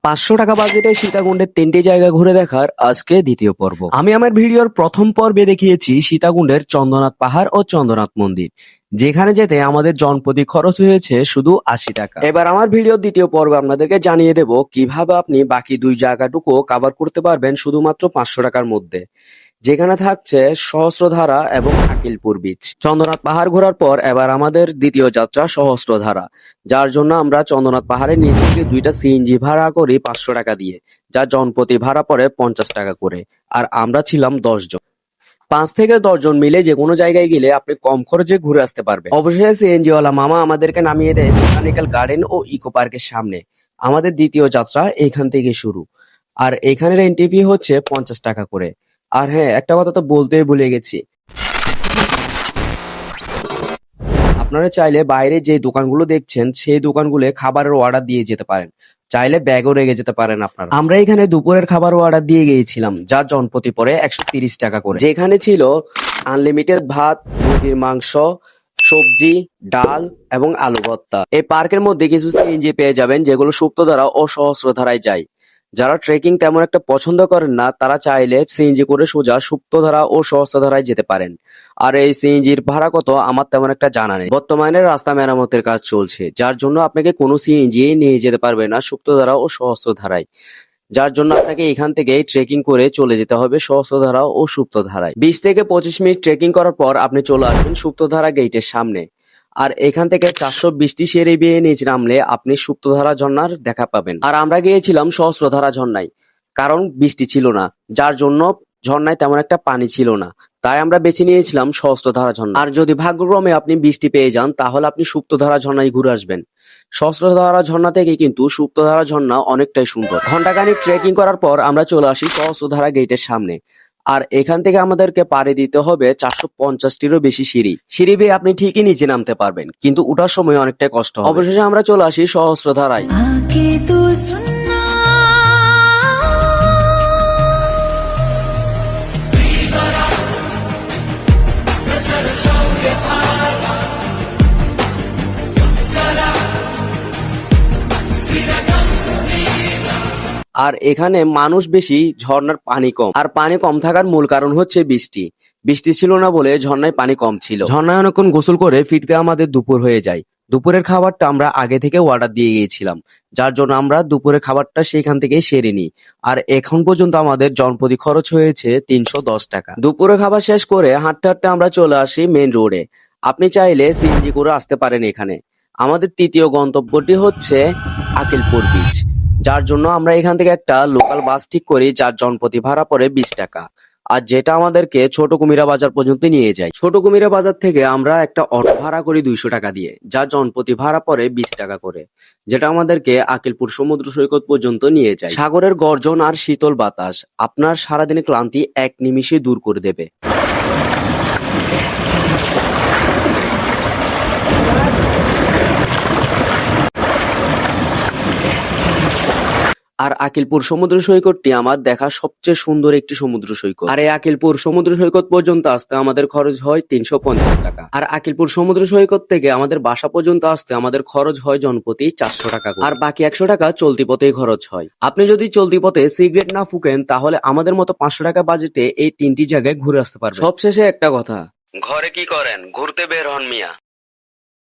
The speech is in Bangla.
500 টাকা বাজেটে সীতাকুণ্ডের 3টি জায়গা ঘুরে দেখার আজকে দ্বিতীয় পর্ব। আমি আমার ভিডিওর প্রথম পর্বে দেখিয়েছি সীতাকুণ্ডের চন্দ্রনাথ পাহাড় ও চন্দ্রনাথ মন্দির, যেখানে যেতে আমাদের জনপ্রতি খরচ হয়েছে শুধু 80 টাকা। এবার আমার ভিডিওর দ্বিতীয় পর্বে আপনাদেরকে জানিয়ে দেব কিভাবে আপনি বাকি দুই জায়গাটুকু কভার করতে পারবেন শুধুমাত্র 500 টাকার মধ্যে, যেখানে থাকছে সহস্রধারা এবং আকিলপুর বিচ। চন্দ্রনাথ পাহাড় ঘোরার পর এবার আমাদের দ্বিতীয় যাত্রা সহস্রধারা, যার জন্য আমরা চন্দ্রনাথ পাহাড়ের নিচ থেকে দুইটা সিএনজি ভাড়া করি 500 টাকা দিয়ে, যা জনপ্রতি ভাড়া পড়ে 50 টাকা করে। আর আমরা ছিলাম 10 জন। 5 থেকে 10 জন মিলে যে কোনো জায়গায় গেলে আপনি কম খরচে ঘুরে আসতে পারবেন। অবশেষে সিএনজি ওয়ালা মামা আমাদেরকে নামিয়ে দেয় বোটানিক্যাল গার্ডেন ও ইকো পার্কের সামনে। আমাদের দ্বিতীয় যাত্রা এখান থেকে শুরু। আর এখানের এন্ট্রি ফি হচ্ছে 50 টাকা করে। আর হ্যাঁ, একটা কথা তো বলতেই ভুলে গেছি, আপনারা চাইলে বাইরে যে দোকানগুলো দেখছেন সেই দোকানগুলো খাবারের অর্ডার দিয়ে যেতে পারেন, চাইলে ব্যাগও রেখে যেতে পারেন আপনারা। আমরা এখানে দুপুরের খাবার অর্ডার দিয়ে গিয়েছিলাম, যা জনপ্রতি পড়ে 130 টাকা করে, যেখানে ছিল আনলিমিটেড ভাত, মুরগির মাংস, সবজি, ডাল এবং আলু ভর্তা। এই পার্কের মধ্যে কিছু সিএনজি পেয়ে যাবেন যেগুলো সুপ্তধারা ও সহস্রধারায় যায়। যারা ট্রেকিং তেমন একটা পছন্দ করেন না, তারা চাইলে সিএনজি করে সোজা সুপ্তধারা ও সহস্রধারায় যেতে পারেন। আর এই সিএনজির ভাড়া কত আমার তেমন একটা জানা নেই। বর্তমানে রাস্তা মেরামতের কাজ চলছে, যার জন্য আপনাকে কোনো সিএনজি নিয়ে যেতে পারবে না সুপ্তধারা ও সহস্রধারায়, যার জন্য আপনাকে এখান থেকে ট্রেকিং করে চলে যেতে হবে সহস্রধারা ও সুপ্তধারায়। 20 থেকে 25 মিনিট ট্রেকিং করার পর আপনি চলে আসবেন সুপ্তধারা গেটের সামনে। আর এখান থেকে 420টি সিঁড়ি বেয়ে নিচে নামলে আপনি সুপ্তধারা ঝর্ণার দেখা পাবেন। আর আমরা গিয়েছিলাম সহস্রধারা ঝর্ণায়, কারণ বৃষ্টি ছিল না, যার জন্য ঝর্ণায় তেমন একটা পানি ছিল না, তাই আমরা বেছে নিয়েছিলাম সহস্রধারা ঝর্ণা। আর যদি ভাগ্যক্রমে আপনি বৃষ্টি পেয়ে যান, তাহলে আপনি সুপ্তধারা ঝর্ণায় ঘুরে আসবেন। সহস্রধারা ঝর্ণা থেকে কিন্তু সুপ্তধারা ঝর্ণা অনেকটাই সুন্দর। ঘন্টাখানিক ট্রেকিং করার পর আমরা চলে আসি সহস্রধারা গেটের সামনে। আর এখান থেকে আমাদেরকে পাড়ি দিতে হবে 450টিরও বেশি সিঁড়ি বেয়ে আপনি ঠিকই নিচে নামতে পারবেন, কিন্তু উঠার সময় অনেকটাই কষ্ট হবে। অবশেষে আমরা চলে আসি সহস্রধারায়। আর এখানে মানুষ বেশি, ঝর্ণার পানি কম। আর পানি কম থাকার মূল কারণ হচ্ছে বৃষ্টি ছিল না বলে ঝর্ণায় পানি কম ছিল। ঝর্ণায় অনেকক্ষণ গোসল করে ফিরতে আমাদের দুপুর হয়ে যায়। দুপুরের খাবারটা আমরা আগে থেকে অর্ডার দিয়ে গিয়েছিলাম, যার জন্য আমরা দুপুরের খাবারটা সেখান থেকে সেরে নিই। আর এখন পর্যন্ত আমাদের জনপ্রতি খরচ হয়েছে 310 টাকা। দুপুরের খাবার শেষ করে হাঁটতে হাঁটতে আমরা চলে আসি মেন রোডে। আপনি চাইলে সিএনজি করে আসতে পারেন এখানে। আমাদের তৃতীয় গন্তব্যটি হচ্ছে আকিলপুর বিচ, যার জন্য আমরা এখান থেকে একটা লোকাল বাস ঠিক করি, যার জনপ্রতি ভাড়া পড়ে 20 টাকা। আর যেটা আমাদেরকে ছোট কুমিরা বাজার পর্যন্ত নিয়ে যায়। ছোট কুমিরা বাজার থেকে আমরা একটা অটো ভাড়া করি 200 টাকা দিয়ে, যা জনপ্রতি ভাড়া পড়ে 20 টাকা করে, যেটা আমাদেরকে আকিলপুর সমুদ্র সৈকত পর্যন্ত নিয়ে যায়। সাগরের গর্জন আর শীতল বাতাস আপনার সারাদিনের ক্লান্তি এক নিমিষে দূর করে দেবে। আর আকিলপুর সমুদ্র সৈকতটি আমার দেখা সবচেয়ে সুন্দর একটি সমুদ্র সৈকত। আর এই আকিলপুর সমুদ্র সৈকত পর্যন্ত আসতে আমাদের খরচ হয় 350 টাকা। আর আকিলপুর সমুদ্র সৈকত থেকে আমাদের বাসা পর্যন্ত আসতে আমাদের খরচ হয় জনপ্রতি 400 টাকা। আর বাকি 100 টাকা চলতি পথেই খরচ হয়। আপনি যদি চলতি পথে সিগারেট না ফুকেন, তাহলে আমাদের মতো 500 টাকা বাজেটে এই 3টি জায়গায় ঘুরে আসতে পারবেন। সবশেষে একটা কথা, ঘরে কি করেন, ঘুরতে বের হন মিয়া।